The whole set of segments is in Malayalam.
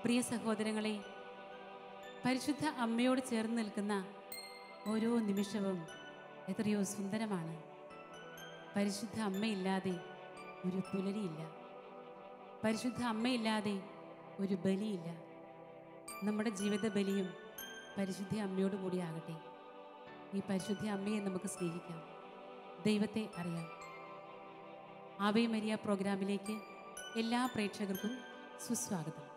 പ്രിയ സഹോദരങ്ങളെ, പരിശുദ്ധ അമ്മയോട് ചേർന്ന് നിൽക്കുന്ന ഓരോ നിമിഷവും എത്രയോ സുന്ദരമാണ്. പരിശുദ്ധ അമ്മയില്ലാതെ ഒരു പുലരിയില്ല, പരിശുദ്ധ അമ്മയില്ലാതെ ഒരു ബലിയില്ല. നമ്മുടെ ജീവിത ബലിയും പരിശുദ്ധ അമ്മയോട് കൂടിയാകട്ടെ. ഈ പരിശുദ്ധ അമ്മയെ നമുക്ക് സ്നേഹിക്കാം, ദൈവത്തെ അറിയാം. ആവേ മരിയ പ്രോഗ്രാമിലേക്ക് എല്ലാ പ്രേക്ഷകർക്കും സുസ്വാഗതം.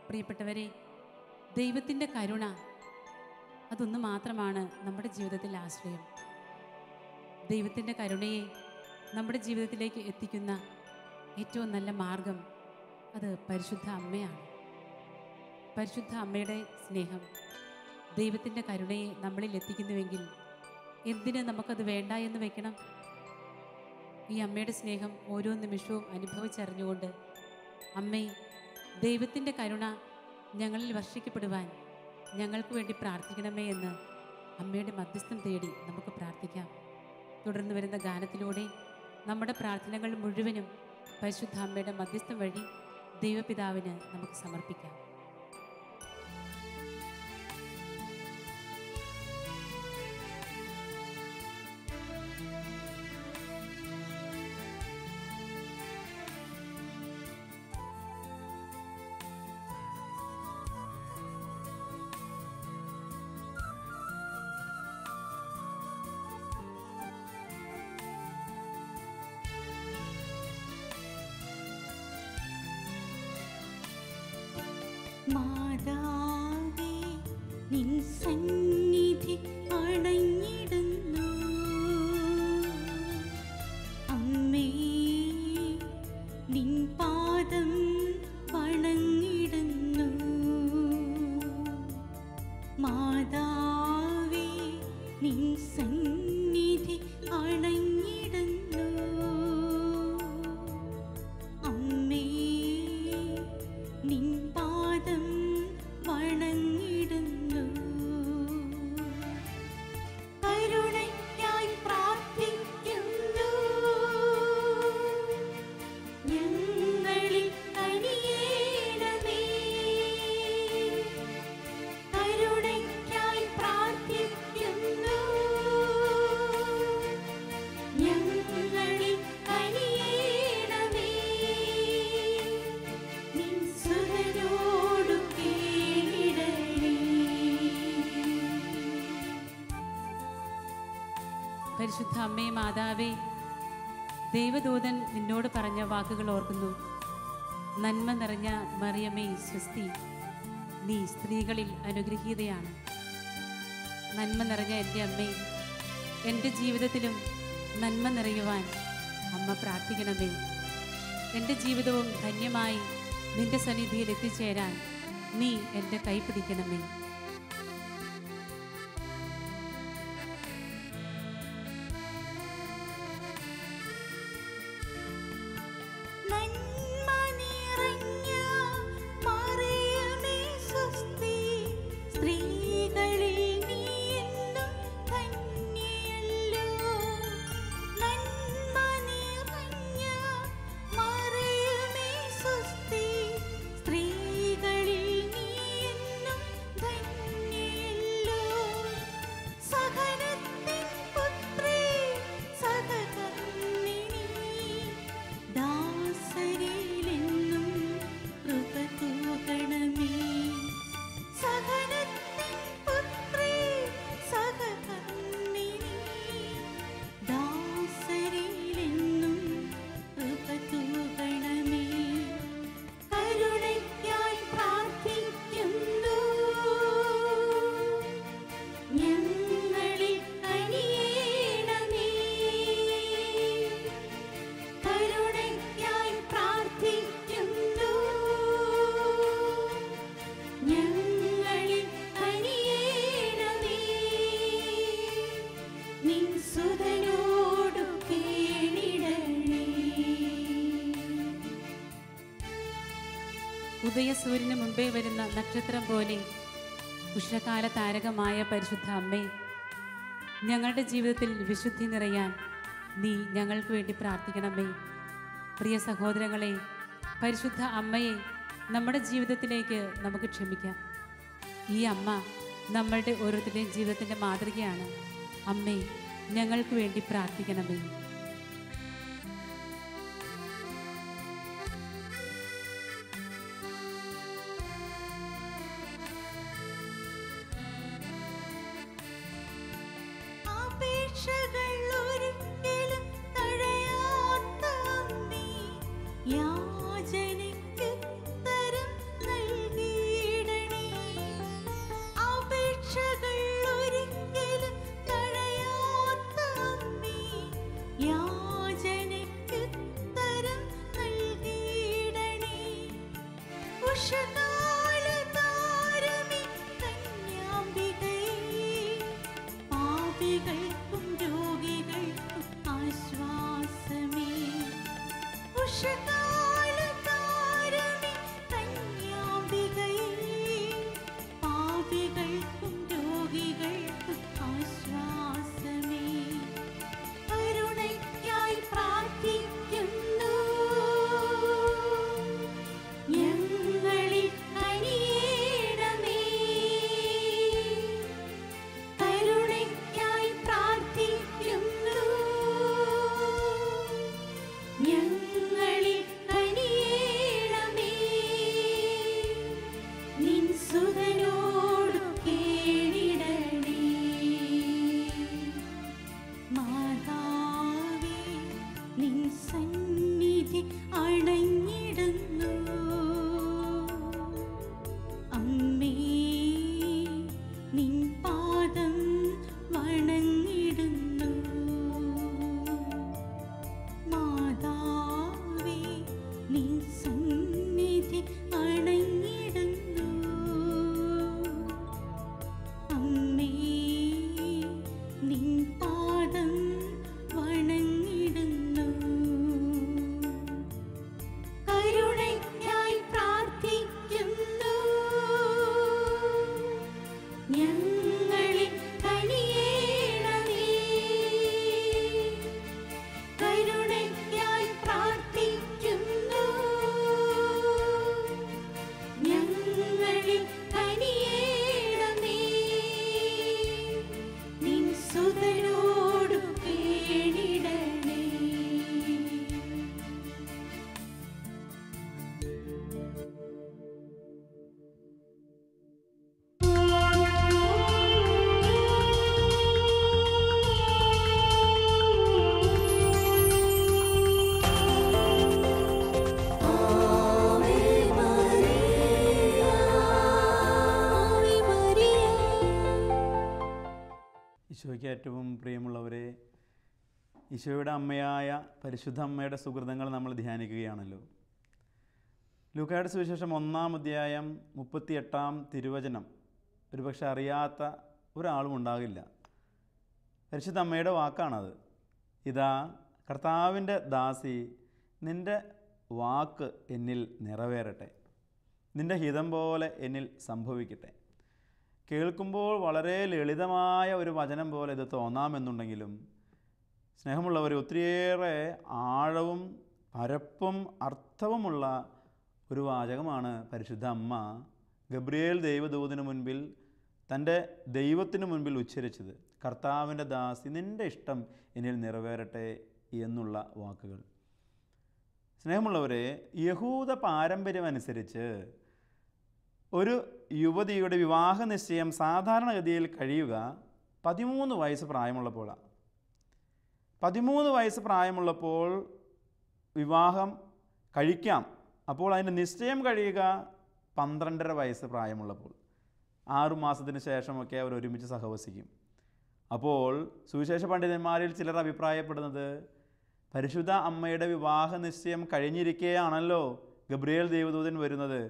പ്രിയപ്പെട്ടവരെ, ദൈവത്തിൻ്റെ കരുണ അതൊന്നു മാത്രമാണ് നമ്മുടെ ജീവിതത്തിൽ ആശ്രയം. ദൈവത്തിൻ്റെ കരുണയെ നമ്മുടെ ജീവിതത്തിലേക്ക് എത്തിക്കുന്ന ഏറ്റവും നല്ല മാർഗം അത് പരിശുദ്ധ അമ്മയാണ്. പരിശുദ്ധ അമ്മയുടെ സ്നേഹം ദൈവത്തിൻ്റെ കരുണയെ നമ്മളിൽ എത്തിക്കുന്നുവെങ്കിൽ എന്തിന് നമുക്കത് വേണ്ട എന്ന് വെക്കണം? ഈ അമ്മയുടെ സ്നേഹം ഓരോ നിമിഷവും അനുഭവിച്ചറിഞ്ഞുകൊണ്ട്, അമ്മേ, ദൈവത്തിൻ്റെ കരുണ ഞങ്ങളിൽ വർഷിക്കപ്പെടുവാൻ ഞങ്ങൾക്ക് വേണ്ടി പ്രാർത്ഥിക്കണമേ എന്ന് അമ്മയുടെ മധ്യസ്ഥം തേടി നമുക്ക് പ്രാർത്ഥിക്കാം. തുടർന്ന് വരുന്ന ഗാനത്തിലൂടെ നമ്മുടെ പ്രാർത്ഥനകൾ മുഴുവനും പരിശുദ്ധ അമ്മയുടെ മധ്യസ്ഥം വഴി ദൈവപിതാവിന് നമുക്ക് സമർപ്പിക്കാം. മാതാവേ, നിൻ സന്നിധി അണഞ്ഞിടുന്നു. അമ്മേ, നിൻ പാദം വണങ്ങിടുന്നു. മാതാവേ, നിൻ സന്നിധി അണഞ്ഞിടുന്നു. അമ്മേ, നിൻ പാദം വണങ്ങിടുന്നു. കരുണയ്ക്കായി പ്രാർത്ഥിക്കുന്നു. ഞങ്ങളിൽ കനിയേണമേ. കരുണയ്ക്കായി പ്രാർത്ഥിക്കുന്നു. ഞങ്ങളിൽ കനിയേണമേ. നിൻ സുതനോടു കേണിടണേ. പരിശുദ്ധ അമ്മേ, മാതാവേ, ദൈവദൂതൻ നിന്നോട് പറഞ്ഞ വാക്കുകൾ ഓർക്കുന്നു. നന്മ നിറഞ്ഞ മറിയമേ സ്വസ്തി, നീ സ്ത്രീകളിൽ അനുഗ്രഹീതയാണ്. നന്മ നിറഞ്ഞ എൻ്റെ അമ്മേ, എൻ്റെ ജീവിതത്തിലും നന്മ നിറയുവാൻ അമ്മ പ്രാർത്ഥിക്കണമേ. എൻ്റെ ജീവിതവും ധന്യമായി നിന്റെ സന്നിധിയിൽ എത്തിച്ചേരാൻ നീ എൻ്റെ കൈ പിടിക്കണമേ. നന്മ നിറഞ്ഞ മറിയമേ സ്വസ്തി, സ്ത്രീകളിൽ നീ എന്നും ധന്യയല്ലോ. നന്മ നിറഞ്ഞ മറിയമേ സ്വസ്തി, സ്ത്രീകളിൽ നീ എന്നും ധന്യയല്ലോ. സഹനത്തിൻ പുത്രി, സഹകർമ്മിണി, ദാസരിലെന്നും കൃപ തൂകണമേ. സഹനത്തിൻ പുത്രി, സഹകർമ്മിണി, ദാസരിലെന്നും കൃപ തൂകണമേ. കരുണയ്ക്കായി പ്രാർത്ഥിക്കുന്നു. ഞങ്ങളിൽ കനിയേണമേ. കരുണയ്ക്കായി പ്രാർത്ഥിക്കുന്നു. ഞങ്ങളിൽ കനിയേണമേ. നിൻ സുതനോടു കേണിടണേ. ഉദയസൂര്യന് മുമ്പേ വരുന്ന നക്ഷത്രം പോലെ ഉഷ്ണകാല താരകമായ പരിശുദ്ധ അമ്മേ, ഞങ്ങളുടെ ജീവിതത്തിൽ വിശുദ്ധി നിറയാൻ നീ ഞങ്ങൾക്ക് വേണ്ടി പ്രാർത്ഥിക്കണമേ. പ്രിയ സഹോദരങ്ങളെ, പരിശുദ്ധ അമ്മയെ നമ്മുടെ ജീവിതത്തിലേക്ക് നമുക്ക് ക്ഷമിക്കാം. ഈ അമ്മ നമ്മളുടെ ഓരോരുത്തരുടെയും ജീവിതത്തിൻ്റെ മാതൃകയാണ്. അമ്മേ, ഞങ്ങൾക്ക് വേണ്ടി പ്രാർത്ഥിക്കണമേ. ഈശോയ്ക്ക് ഏറ്റവും പ്രിയമുള്ളവരെ, ഈശോയുടെ അമ്മയായ പരിശുദ്ധ അമ്മയുടെ സുകൃതങ്ങൾ നമ്മൾ ധ്യാനിക്കുകയാണല്ലോ. ലൂക്കായുടെ സുവിശേഷം 1-ാം അധ്യായം 38-ാം തിരുവചനം ഒരുപക്ഷെ അറിയാത്ത ഒരാളും ഉണ്ടാകില്ല. പരിശുദ്ധ അമ്മയുടെ വാക്കാണത്. ഇതാ കർത്താവിൻ്റെ ദാസി, നിൻ്റെ വാക്ക് എന്നിൽ നിറവേറട്ടെ, നിൻ്റെ ഹിതം പോലെ എന്നിൽ സംഭവിക്കട്ടെ. കേൾക്കുമ്പോൾ വളരെ ലളിതമായ ഒരു വചനം പോലെ ഇത് തോന്നാമെന്നുണ്ടെങ്കിലും സ്നേഹമുള്ളവർ, ഒത്തിരിയേറെ ആഴവും പരപ്പും അർത്ഥവുമുള്ള ഒരു വാചകമാണ് പരിശുദ്ധ അമ്മ ഗബ്രിയേൽ ദൈവദൂതന് മുൻപിൽ, തൻ്റെ ദൈവത്തിന് മുൻപിൽ ഉച്ചരിച്ചത്. കർത്താവിൻ്റെ ദാസി, നിൻ്റെ ഇഷ്ടം എന്നിൽ നിറവേറട്ടെ എന്നുള്ള വാക്കുകൾ. സ്നേഹമുള്ളവരെ, യഹൂദ പാരമ്പര്യമനുസരിച്ച് ഒരു യുവതിയുടെ വിവാഹ നിശ്ചയം സാധാരണഗതിയിൽ കഴിയുക 13 വയസ്സ് പ്രായമുള്ളപ്പോഴാണ്. 13 വയസ്സ് പ്രായമുള്ളപ്പോൾ വിവാഹം കഴിക്കാം. അപ്പോൾ അതിൻ്റെ നിശ്ചയം കഴിയുക 12.5 വയസ്സ് പ്രായമുള്ളപ്പോൾ. 6 മാസത്തിന് ശേഷമൊക്കെ അവർ ഒരുമിച്ച് സഹവസിക്കും. അപ്പോൾ സുവിശേഷ പണ്ഡിതന്മാരിൽ ചിലർ അഭിപ്രായപ്പെടുന്നത്, പരിശുദ്ധ അമ്മയുടെ വിവാഹ നിശ്ചയം കഴിഞ്ഞിരിക്കെയാണല്ലോ ഗബ്രിയേൽ ദൈവദൂതൻ വരുന്നത്.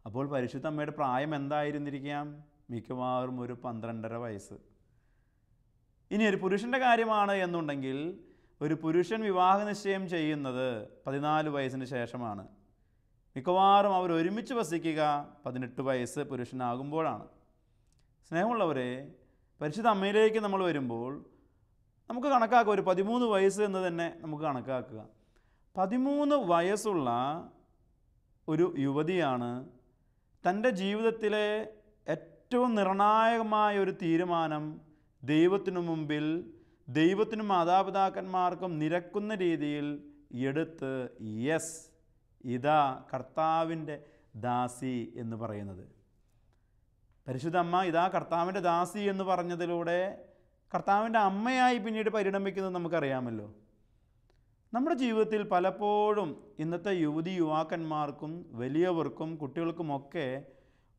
അപ്പോൾ പരിശുദ്ധ അമ്മയുടെ പ്രായം എന്തായിരുന്നിരിക്കാം? മിക്കവാറും ഒരു 12.5 വയസ്സ്. ഇനി ഒരു പുരുഷൻ്റെ കാര്യമാണ് എന്നുണ്ടെങ്കിൽ, ഒരു പുരുഷൻ വിവാഹ നിശ്ചയം ചെയ്യുന്നത് 14 വയസ്സിന് ശേഷമാണ്. മിക്കവാറും അവർ ഒരുമിച്ച് വസിക്കുക 18 വയസ്സ് പുരുഷനാകുമ്പോഴാണ്. സ്നേഹമുള്ളവരെ, പരിശുദ്ധ അമ്മയിലേക്ക് നമ്മൾ വരുമ്പോൾ നമുക്ക് കണക്കാക്കുക, ഒരു 13 വയസ്സ് എന്ന് തന്നെ നമുക്ക് കണക്കാക്കുക. 13 വയസ്സുള്ള ഒരു യുവതിയാണ് തൻ്റെ ജീവിതത്തിലെ ഏറ്റവും നിർണായകമായ ഒരു തീരുമാനം ദൈവത്തിനു മുമ്പിൽ ദൈവത്തിനും മാതാപിതാക്കന്മാർക്കും നിരക്കുന്ന രീതിയിൽ എടുത്ത് യെസ്, ഇതാ കർത്താവിൻ്റെ ദാസി എന്ന് പറയുന്നത്. പരിശുദ്ധ അമ്മ ഇതാ കർത്താവിൻ്റെ ദാസി എന്ന് പറഞ്ഞതിലൂടെ കർത്താവിൻ്റെ അമ്മയായി പിന്നീട് പരിണമിക്കുന്നത് നമുക്കറിയാമല്ലോ. നമ്മുടെ ജീവിതത്തിൽ പലപ്പോഴും ഇന്നത്തെ യുവതി യുവാക്കന്മാർക്കും വലിയവർക്കും കുട്ടികൾക്കുമൊക്കെ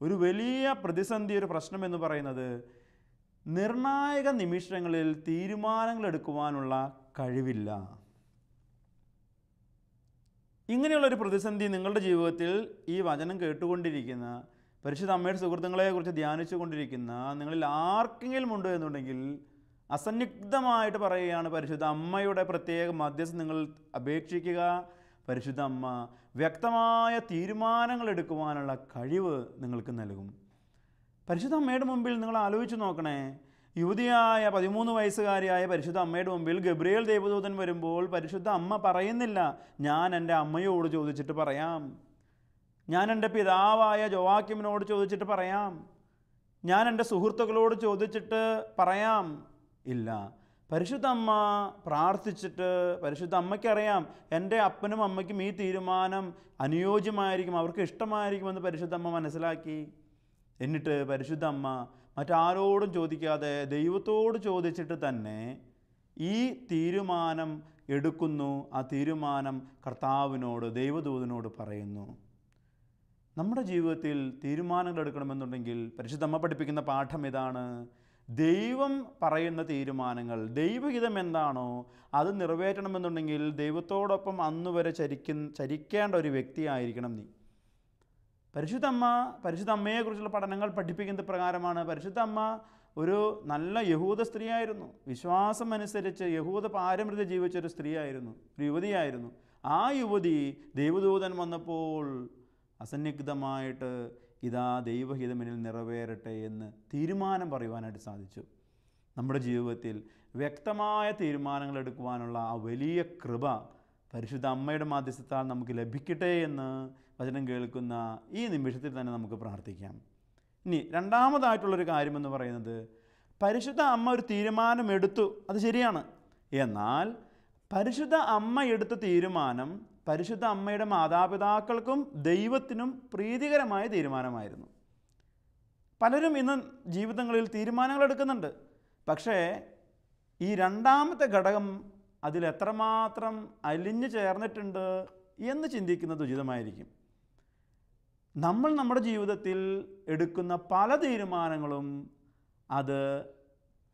ഒരു വലിയ പ്രതിസന്ധി, ഒരു പ്രശ്നം എന്ന് പറയുന്നത് നിർണായക നിമിഷങ്ങളിൽ തീരുമാനങ്ങൾ എടുക്കുവാനുള്ള കഴിവില്ല. ഇങ്ങനെയുള്ളൊരു പ്രതിസന്ധി നിങ്ങളുടെ ജീവിതത്തിൽ ഈ വചനം കേട്ടുകൊണ്ടിരിക്കുന്ന പരിശുദ്ധ അമ്മയുടെ സുഹൃത്തുക്കളെക്കുറിച്ച് ധ്യാനിച്ചു കൊണ്ടിരിക്കുന്ന നിങ്ങളിൽ ആർക്കെങ്കിലും ഉണ്ട് എന്നുണ്ടെങ്കിൽ അസന്നിഗ്ധമായിട്ട് പറയുകയാണ്, പരിശുദ്ധ അമ്മയുടെ പ്രത്യേക മധ്യസ്ഥം നിങ്ങൾ അപേക്ഷിക്കുക. പരിശുദ്ധ അമ്മ വ്യക്തമായ തീരുമാനങ്ങൾ എടുക്കുവാനുള്ള കഴിവ് നിങ്ങൾക്ക് നൽകും. പരിശുദ്ധ അമ്മയുടെ മുമ്പിൽ നിങ്ങൾ ആലോചിച്ച് നോക്കണേ. യുവതിയായ 13 വയസ്സുകാരിയായ പരിശുദ്ധ അമ്മയുടെ മുമ്പിൽ ഗബ്രിയേൽ ദേവദൂതൻ വരുമ്പോൾ പരിശുദ്ധ അമ്മ പറയുന്നില്ല, ഞാൻ എൻ്റെ അമ്മയോട് ചോദിച്ചിട്ട് പറയാം, ഞാൻ എൻ്റെ പിതാവായ ജോവാക്യമിനോട് ചോദിച്ചിട്ട് പറയാം, ഞാൻ എൻ്റെ സുഹൃത്തുക്കളോട് ചോദിച്ചിട്ട് പറയാം. ഇല്ല, പരിശുദ്ധ അമ്മ പ്രാർത്ഥിച്ചിട്ട് പരിശുദ്ധ അമ്മയ്ക്കറിയാം എൻ്റെ അപ്പനും അമ്മയ്ക്കും ഈ തീരുമാനം അനുയോജ്യമായിരിക്കും, അവർക്ക് ഇഷ്ടമായിരിക്കുമെന്ന് പരിശുദ്ധ അമ്മ മനസ്സിലാക്കി. എന്നിട്ട് പരിശുദ്ധ അമ്മ മറ്റാരോടും ചോദിക്കാതെ ദൈവത്തോട് ചോദിച്ചിട്ട് തന്നെ ഈ തീരുമാനം എടുക്കുന്നു. ആ തീരുമാനം കർത്താവിനോട്, ദൈവദൂതനോട് പറയുന്നു. നമ്മുടെ ജീവിതത്തിൽ തീരുമാനങ്ങൾ എടുക്കണമെന്നുണ്ടെങ്കിൽ പരിശുദ്ധ അമ്മ പഠിപ്പിക്കുന്ന പാഠം ഇതാണ്. ദൈവം പറയുന്ന തീരുമാനങ്ങൾ, ദൈവഹിതം എന്താണോ അത് നിറവേറ്റണമെന്നുണ്ടെങ്കിൽ ദൈവത്തോടൊപ്പം അന്നുവരെ ചരിക്കേണ്ട ഒരു വ്യക്തിയായിരിക്കണം നീ. പരിശുദ്ധ അമ്മയെക്കുറിച്ചുള്ള പഠനങ്ങൾ പഠിപ്പിക്കുന്ന പ്രകാരമാണ്. പരിശുദ്ധ അമ്മ ഒരു നല്ല യഹൂദ സ്ത്രീയായിരുന്നു. വിശ്വാസം അനുസരിച്ച് യഹൂദ പാരമ്പര്യം ജീവിച്ചൊരു സ്ത്രീയായിരുന്നു, ഒരു യുവതിയായിരുന്നു. ആ യുവതി ദൈവദൂതൻ വന്നപ്പോൾ അസന്നിഗ്ധമായിട്ട് ഇതാ ദൈവഹിതമെന്നിൽ നിറവേറട്ടെ എന്ന് തീരുമാനം പറയുവാനായിട്ട് സാധിച്ചു. നമ്മുടെ ജീവിതത്തിൽ വ്യക്തമായ തീരുമാനങ്ങൾ എടുക്കുവാനുള്ള ആ വലിയ കൃപ പരിശുദ്ധ അമ്മയുടെ മാധ്യസ്ഥത്താൽ നമുക്ക് ലഭിക്കട്ടെ എന്ന് വചനം കേൾക്കുന്ന ഈ നിമിഷത്തിൽ തന്നെ നമുക്ക് പ്രാർത്ഥിക്കാം. ഇനി രണ്ടാമതായിട്ടുള്ളൊരു കാര്യമെന്ന് പറയുന്നത്, പരിശുദ്ധ അമ്മ ഒരു തീരുമാനം എടുത്തു, അത് ശരിയാണ്. എന്നാൽ പരിശുദ്ധ അമ്മ എടുത്ത തീരുമാനം പരിശുദ്ധ അമ്മയുടെ മാതാപിതാക്കൾക്കും ദൈവത്തിനും പ്രീതികരമായ തീരുമാനമായിരുന്നു. പലരും ഇന്ന് ജീവിതങ്ങളിൽ തീരുമാനങ്ങൾ എടുക്കുന്നുണ്ട്. പക്ഷേ ഈ രണ്ടാമത്തെ ഘടകം അതിൽ എത്രമാത്രം അലിഞ്ഞു ചേർന്നിട്ടുണ്ട് എന്ന് ചിന്തിക്കുന്നത് ഉചിതമായിരിക്കും. നമ്മൾ നമ്മുടെ ജീവിതത്തിൽ എടുക്കുന്ന പല തീരുമാനങ്ങളും അത്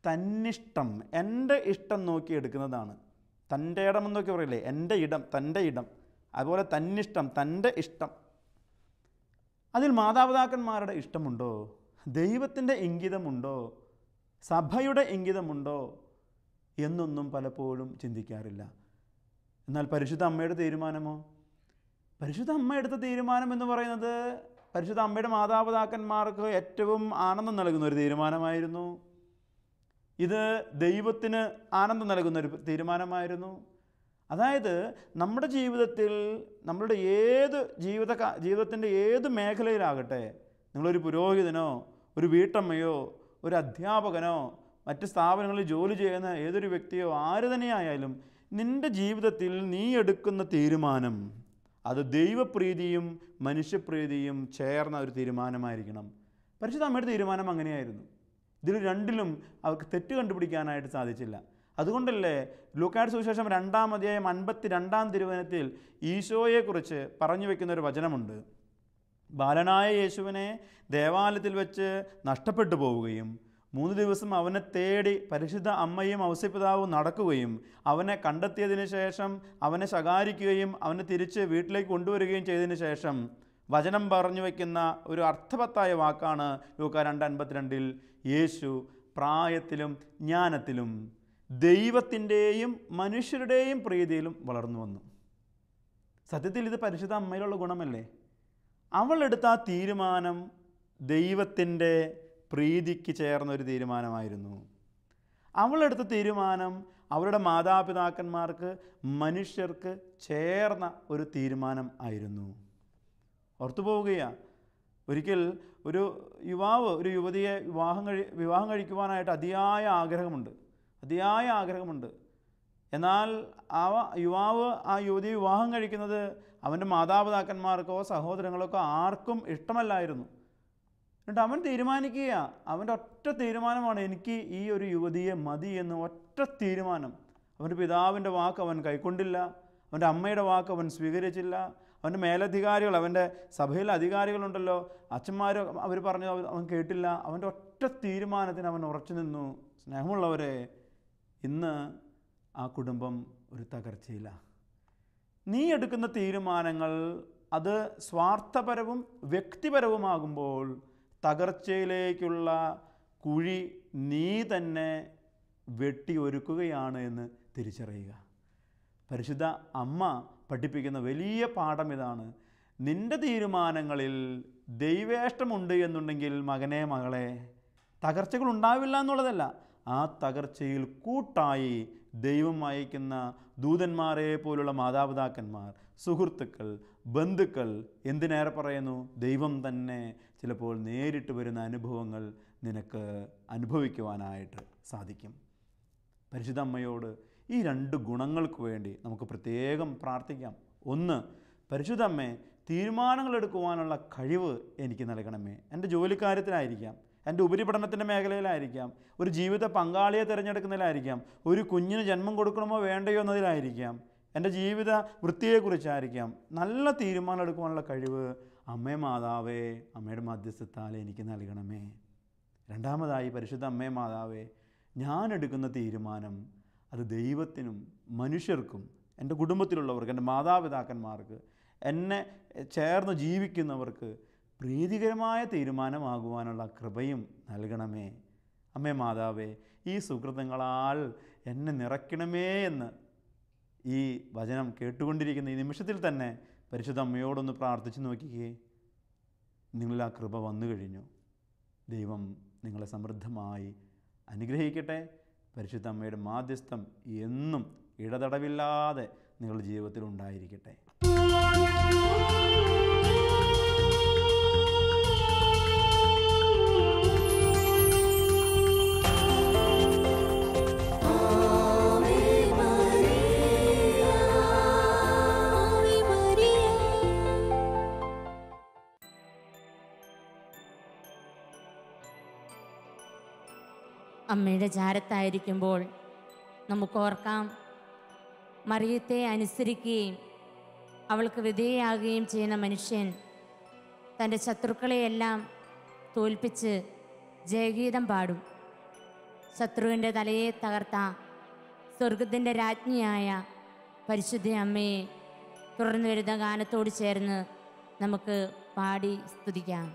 തന്നിഷ്ടം, എൻ്റെ ഇഷ്ടം നോക്കി എടുക്കുന്നതാണ്. തൻ്റെ ഇടം എന്നൊക്കെ പറയില്ലേ, എൻ്റെ ഇടം, തൻ്റെ ഇടം, അതുപോലെ തന്നിഷ്ടം, തൻ്റെ ഇഷ്ടം. അതിൽ മാതാപിതാക്കന്മാരുടെ ഇഷ്ടമുണ്ടോ? ദൈവത്തിൻ്റെ ഇംഗിതമുണ്ടോ? സഭയുടെ ഇംഗിതമുണ്ടോ എന്നൊന്നും പലപ്പോഴും ചിന്തിക്കാറില്ല. എന്നാൽ പരിശുദ്ധ അമ്മയുടെ തീരുമാനമോ? പരിശുദ്ധ അമ്മ എടുത്ത തീരുമാനം എന്ന് പറയുന്നത് പരിശുദ്ധ അമ്മയുടെ മാതാപിതാക്കന്മാർക്ക് ഏറ്റവും ആനന്ദം നൽകുന്ന ഒരു തീരുമാനമായിരുന്നു. ഇത് ദൈവത്തിന് ആനന്ദം നൽകുന്ന ഒരു തീരുമാനമായിരുന്നു. അതായത് നമ്മുടെ ജീവിതത്തിൽ, നമ്മളുടെ ജീവിതത്തിൻ്റെ ഏത് മേഖലയിലാകട്ടെ, നിങ്ങളൊരു പുരോഹിതനോ ഒരു വീട്ടമ്മയോ ഒരു അധ്യാപകനോ മറ്റ് സ്ഥാപനങ്ങളിൽ ജോലി ചെയ്യുന്ന ഏതൊരു വ്യക്തിയോ ആര് തന്നെയായാലും നിൻ്റെ ജീവിതത്തിൽ നീ എടുക്കുന്ന തീരുമാനം അത് ദൈവപ്രീതിയും മനുഷ്യപ്രീതിയും ചേർന്ന ഒരു തീരുമാനമായിരിക്കണം. പരിശുദ്ധ അമ്മയുടെ തീരുമാനം അങ്ങനെയായിരുന്നു. ഇതിൽ രണ്ടിലും അവർക്ക് തെറ്റ് കണ്ടുപിടിക്കാനായിട്ട് സാധിച്ചില്ല. അതുകൊണ്ടല്ലേ ലൂക്കായുടെ സുവിശേഷം 2-ാം അധ്യായം 52-ാം തിരുവചനത്തിൽ ഈശോയെക്കുറിച്ച് പറഞ്ഞു വയ്ക്കുന്നൊരു വചനമുണ്ട്. ബാലനായ യേശുവിനെ ദേവാലയത്തിൽ വെച്ച് നഷ്ടപ്പെട്ടു പോവുകയും 3 ദിവസം അവനെ തേടി പരിശുദ്ധ അമ്മയും ഔസേപ്പിതാവും നടക്കുകയും അവനെ കണ്ടെത്തിയതിന് ശേഷം അവനെ ശകാരിക്കുകയും അവനെ തിരിച്ച് വീട്ടിലേക്ക് കൊണ്ടുവരികയും ചെയ്തതിന് ശേഷം വചനം പറഞ്ഞു വയ്ക്കുന്ന ഒരു അർത്ഥവത്തായ വാക്കാണ് ലൂക്കാ 2:52. യേശു പ്രായത്തിലും ജ്ഞാനത്തിലും ദൈവത്തിൻ്റെയും മനുഷ്യരുടെയും പ്രീതിയിലും വളർന്നു വന്നു. സത്യത്തിൽ ഇത് പരിശുദ്ധ അമ്മയിലുള്ള ഗുണമല്ലേ? അവളെടുത്ത ആ തീരുമാനം ദൈവത്തിൻ്റെ പ്രീതിക്ക് ചേർന്ന ഒരു തീരുമാനമായിരുന്നു. അവളെടുത്ത തീരുമാനം അവരുടെ മാതാപിതാക്കന്മാർക്ക്, മനുഷ്യർക്ക് ചേർന്ന ഒരു തീരുമാനം ആയിരുന്നു. ഓർത്തു പോവുകയാണ്. ഒരിക്കൽ ഒരു യുവാവ് ഒരു യുവതിയെ വിവാഹം കഴിക്കുവാനായിട്ട് അതിയായ ആഗ്രഹമുണ്ട്. എന്നാൽ യുവാവ് ആ യുവതിയെ വിവാഹം കഴിക്കുന്നത് അവൻ്റെ മാതാപിതാക്കന്മാർക്കോ സഹോദരങ്ങൾക്കോ ആർക്കും ഇഷ്ടമല്ലായിരുന്നു. എന്നിട്ട് അവൻ തീരുമാനിക്കുക, അവൻ്റെ ഒറ്റ തീരുമാനമാണ്, എനിക്ക് ഈ ഒരു യുവതിയെ മതി എന്ന് ഒറ്റ തീരുമാനം. അവൻ്റെ പിതാവിൻ്റെ വാക്ക് അവൻ കൈക്കൊണ്ടില്ല, അവൻ്റെ അമ്മയുടെ വാക്ക് അവൻ സ്വീകരിച്ചില്ല. അവൻ്റെ മേലധികാരികൾ, അവൻ്റെ സഭയിലെ അധികാരികളുണ്ടല്ലോ, അച്ഛന്മാർ, അവർ പറഞ്ഞു, അവൻ കേട്ടില്ല. അവൻ്റെ ഒറ്റ തീരുമാനത്തിന് അവൻ ഉറച്ചു നിന്നു. സ്നേഹമുള്ളവരെ, ഇന്ന് ആ കുടുംബം ഒരു തകർച്ചയിലാണ്. നീ എടുക്കുന്ന തീരുമാനങ്ങൾ അത് സ്വാർത്ഥപരവും വ്യക്തിപരവുമാകുമ്പോൾ തകർച്ചയിലേക്കുള്ള കുഴി നീ തന്നെ വെട്ടി ഒരുക്കുകയാണ് എന്ന് തിരിച്ചറിയുക. പരിശുദ്ധ അമ്മ പഠിപ്പിക്കുന്ന വലിയ പാഠം ഇതാണ്. നിൻ്റെ തീരുമാനങ്ങളിൽ ദൈവേഷ്ടമുണ്ട് എന്നുണ്ടെങ്കിൽ മകനെ, മകളെ, തകർച്ചകൾ ഉണ്ടാവില്ല എന്നുള്ളതല്ല, ആ തകർച്ചയിൽ കൂട്ടായി ദൈവം അയക്കുന്ന ദൂതന്മാരെ പോലുള്ള മാതാപിതാക്കന്മാർ, സുഹൃത്തുക്കൾ, ബന്ധുക്കൾ, എന്തിനേറെ പറയുന്നു, ദൈവം തന്നെ ചിലപ്പോൾ നേരിട്ട് വരുന്ന അനുഭവങ്ങൾ നിനക്ക് അനുഭവിക്കുവാനായിട്ട് സാധിക്കും. പരിശുദ്ധ അമ്മയോട് ഈ 2 ഗുണങ്ങൾക്ക് വേണ്ടി നമുക്ക് പ്രത്യേകം പ്രാർത്ഥിക്കാം. ഒന്ന്, പരിശുദ്ധ അമ്മേ, തീരുമാനങ്ങൾ എടുക്കുവാനുള്ള കഴിവ് എനിക്ക് നൽകണമേ. എൻ്റെ ജോലിക്കാര്യത്തിലായിരിക്കാം, എൻ്റെ ഉപരിപഠനത്തിൻ്റെ മേഖലയിലായിരിക്കാം, ഒരു ജീവിത പങ്കാളിയെ തിരഞ്ഞെടുക്കുന്നതിലായിരിക്കാം, ഒരു കുഞ്ഞിന് ജന്മം കൊടുക്കണമോ വേണ്ടയോ എന്നതിലായിരിക്കാം, എൻ്റെ ജീവിത വൃത്തിയെക്കുറിച്ചായിരിക്കാം. നല്ല തീരുമാനം എടുക്കുവാനുള്ള കഴിവ് അമ്മേ മാതാവേ, അമ്മയുടെ മധ്യസ്ഥത്താൽ എനിക്ക് നൽകണമേ. രണ്ടാമതായി, പരിശുദ്ധ അമ്മേ മാതാവേ, ഞാൻ എടുക്കുന്ന തീരുമാനം അത് ദൈവത്തിനും മനുഷ്യർക്കും, എൻ്റെ കുടുംബത്തിലുള്ളവർക്ക്, എൻ്റെ മാതാപിതാക്കന്മാർക്ക്, എന്നെ ചേർന്ന് ജീവിക്കുന്നവർക്ക് പ്രീതികരമായ തീരുമാനമാകുവാനുള്ള കൃപയും നൽകണമേ. അമ്മേ മാതാവേ, ഈ സുകൃതങ്ങളാൽ എന്നെ നിറയ്ക്കണമേ എന്ന് ഈ വചനം കേട്ടുകൊണ്ടിരിക്കുന്ന ഈ നിമിഷത്തിൽ തന്നെ പരിശുദ്ധ അമ്മയോടൊന്ന് പ്രാർത്ഥിച്ച് നോക്കിക്കേ. നിങ്ങളിൽ ആ കൃപ വന്നു കഴിഞ്ഞു. ദൈവം നിങ്ങളെ സമൃദ്ധമായി അനുഗ്രഹിക്കട്ടെ. പരിശുദ്ധ അമ്മയുടെ മാധ്യസ്ഥം എന്നും ഇടതടവില്ലാതെ നിങ്ങളുടെ ജീവിതത്തിൽ ഉണ്ടായിരിക്കട്ടെ. അമ്മയുടെ ചാരത്തായിരിക്കുമ്പോൾ നമുക്കോർക്കാം, മറിയത്തെ അനുസരിക്കുകയും അവൾക്ക് വിധേയയാകുകയും ചെയ്യുന്ന മനുഷ്യൻ തൻ്റെ ശത്രുക്കളെയെല്ലാം തോൽപ്പിച്ച് ജയഗീതം പാടും. ശത്രുവിൻ്റെ തലയെ തകർത്ത സ്വർഗത്തിൻ്റെ രാജ്ഞിയായ പരിശുദ്ധ അമ്മയെ തുടർന്ന് വരുന്ന ഗാനത്തോട് ചേർന്ന് നമുക്ക് പാടി സ്തുതിക്കാം.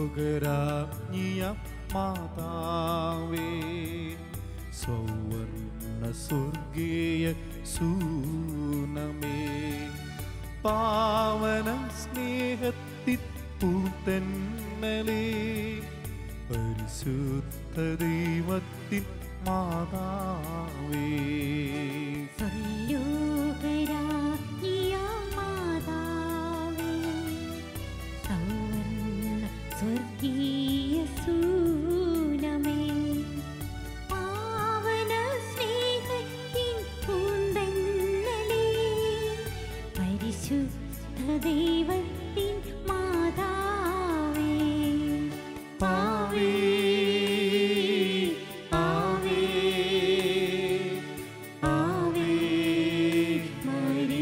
ലോകരാജ്ഞിയ മാതാവേ, സൗവർണ സ്വർഗീയ സൂനമേ, പാവന സ്നേഹത്തിൻ പൂത്തന്നലേ, പരിശുദ്ധ ദൈവത്തിൻ മാതാവേ. സ്വർഗീയ സൂനമേ, പാവന സ്നേഹത്തിൻ പൂന്തന്നലേ, പരിശുദ്ധ ദൈവത്തിൻ മാതാവേ. ആവേ ആവേ ആവേ മരിയ.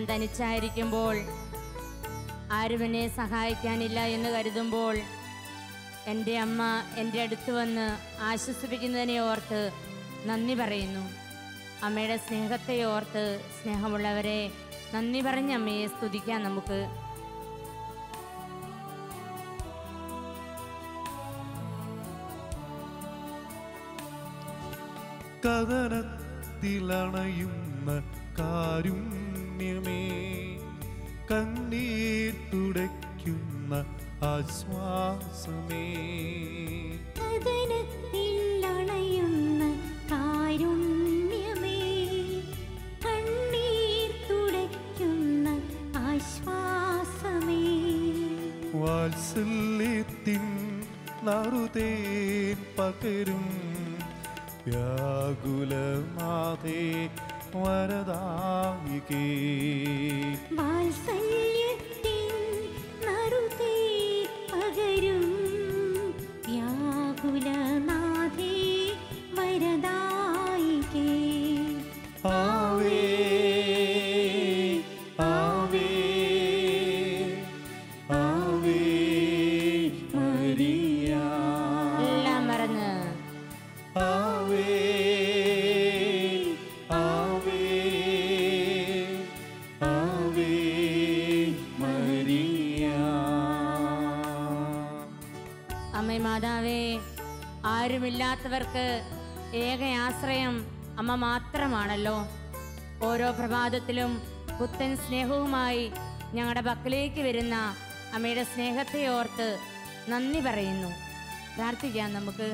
തനിച്ചായിരിക്കുമ്പോൾ, ആരും എന്നെ സഹായിക്കാനില്ല എന്ന് കരുതുമ്പോൾ എൻ്റെ അമ്മ എൻ്റെ അടുത്ത് വന്ന് ആശ്വസിപ്പിക്കുന്നതിനെ ഓർത്ത് നന്ദി പറയുന്നു. അമ്മയുടെ സ്നേഹത്തെ ഓർത്ത് സ്നേഹമുള്ളവരെ നന്ദി പറഞ്ഞ് അമ്മയെ സ്തുതിക്കാം നമുക്ക്. കഥനത്തിലണയുന്ന കാരുണ്യമേ, കണ്ണീർ തുടയ്ക്കുന്ന ആശ്വാസമേ, കഥനത്തിൽ അണയുന്ന കാരുണ്യമേ, കണ്ണീർ തുടയ്ക്കുന്ന ആശ്വാസമേ, വാത്സല്യത്തിൻ നറുതേൻ പകരും വ്യാകുലമാതേ വരദായികേ, വാത്സല്യത്തിൻ നറുതേ പകരും വ്യാകുലനാഥേ വരദായികേ. ആവേ ആവേ ആവേ മരിയ, എല്ലാം മറന്ന് ആവേ ആവേ ആവേ മരിയ. അമ്മേ മാതാവേ, ആരുമില്ലാത്തവർക്ക് ഏക ആശ്രയം അമ്മ മാത്രമാണല്ലോ. ഓരോ പ്രഭാതത്തിലും പുത്തൻ സ്നേഹവുമായി ഞങ്ങളുടെ പക്കലേക്ക് വരുന്ന അമ്മയുടെ സ്നേഹത്തെ ഓർത്ത് നന്ദി പറയുന്നു. പ്രാർത്ഥിക്കാം നമുക്ക്.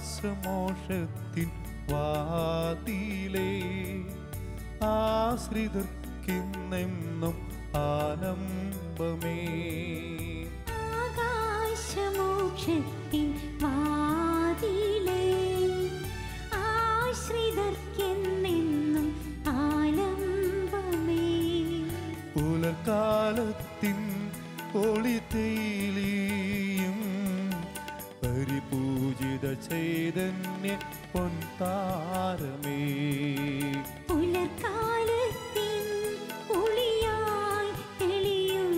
ആകാശമോഷത്തിൻ വാതിലേ, ആശ്രിതർക്കിന്നെന്നും ആലംബമേ, ആകാശമോക്ഷത്തിൻ വാതിലേ, ആശ്രിതർക്കെന്നെന്നും ആലംബമേ, പുലർക്കാലത്തിൻ ഒളിത്തൈലിയും പരിപൂജിത ചൈതന്യ പൊൻതാരമേ, പുലർക്കാലത്തിൻ ഒളിയായി തെളിയും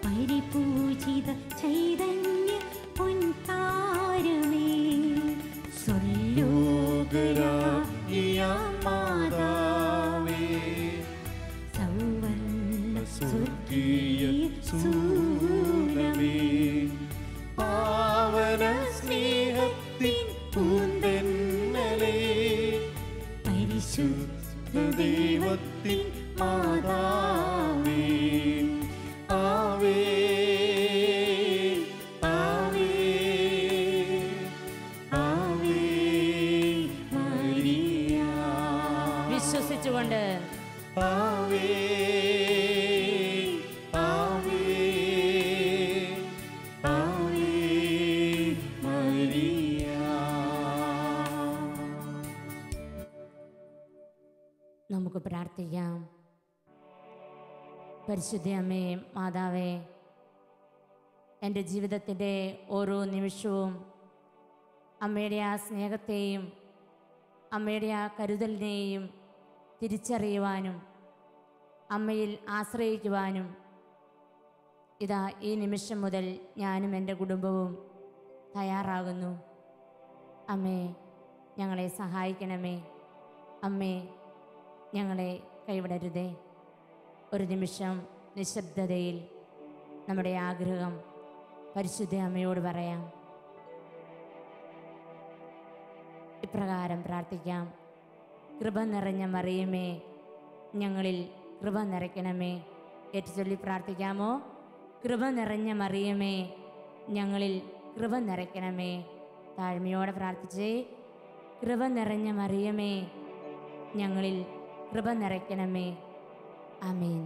പരിപൂജിത ചൈതന്യ പൊൻതാരമേ, ലോകരാജ്ഞിയാം മാതാവേ, സൗവർണ്ണ സ്വർഗീയ സൂനമേ, പാവന സ്നേഹത്തിൻ പൂന്തന്നലേ, പരിശുദ്ധ ദൈവത്തിൻ മാതാവേ, ആവേ ആവേ ആവേ മരിയ, വിശ്വസിച്ചുകൊണ്ട് ആവേ ആവേ ആവേ മരിയ. നമുക്ക് പ്രാർത്ഥിക്കാം. പരിശുദ്ധ അമ്മേ മാതാവേ, എൻ്റെ ജീവിതത്തിൻ്റെ ഓരോ നിമിഷവും അമ്മയുടെ ആ സ്നേഹത്തെയും അമ്മയുടെ ആ കരുതലിനെയും തിരിച്ചറിയുവാനും അമ്മയിൽ ആശ്രയിക്കുവാനും ഇതാ ഈ നിമിഷം മുതൽ ഞാനും എൻ്റെ കുടുംബവും തയ്യാറാകുന്നു. അമ്മേ, ഞങ്ങളെ സഹായിക്കണമേ. അമ്മേ, ഞങ്ങളെ കൈവിടരുതേ. ഒരു നിമിഷം നിശബ്ദതയിൽ നമ്മുടെ ആഗ്രഹം പരിശുദ്ധ അമ്മയോട് പറയാം. ഇപ്രകാരം പ്രാർത്ഥിക്കാം. കൃപ നിറഞ്ഞ മറിയമേ, ഞങ്ങളിൽ കൃപ നിറയ്ക്കണമേ. ഏറ്റുചൊല്ലി പ്രാർത്ഥിക്കാമോ? കൃപ നിറഞ്ഞ മറിയമേ, ഞങ്ങളിൽ കൃപ നിറയ്ക്കണമേ. താഴ്മയോടെ പ്രാർത്ഥിച്ചേ. കൃപ നിറഞ്ഞ മറിയമേ, ഞങ്ങളിൽ കൃപ നിറയ്ക്കണമേ. ആമേൻ.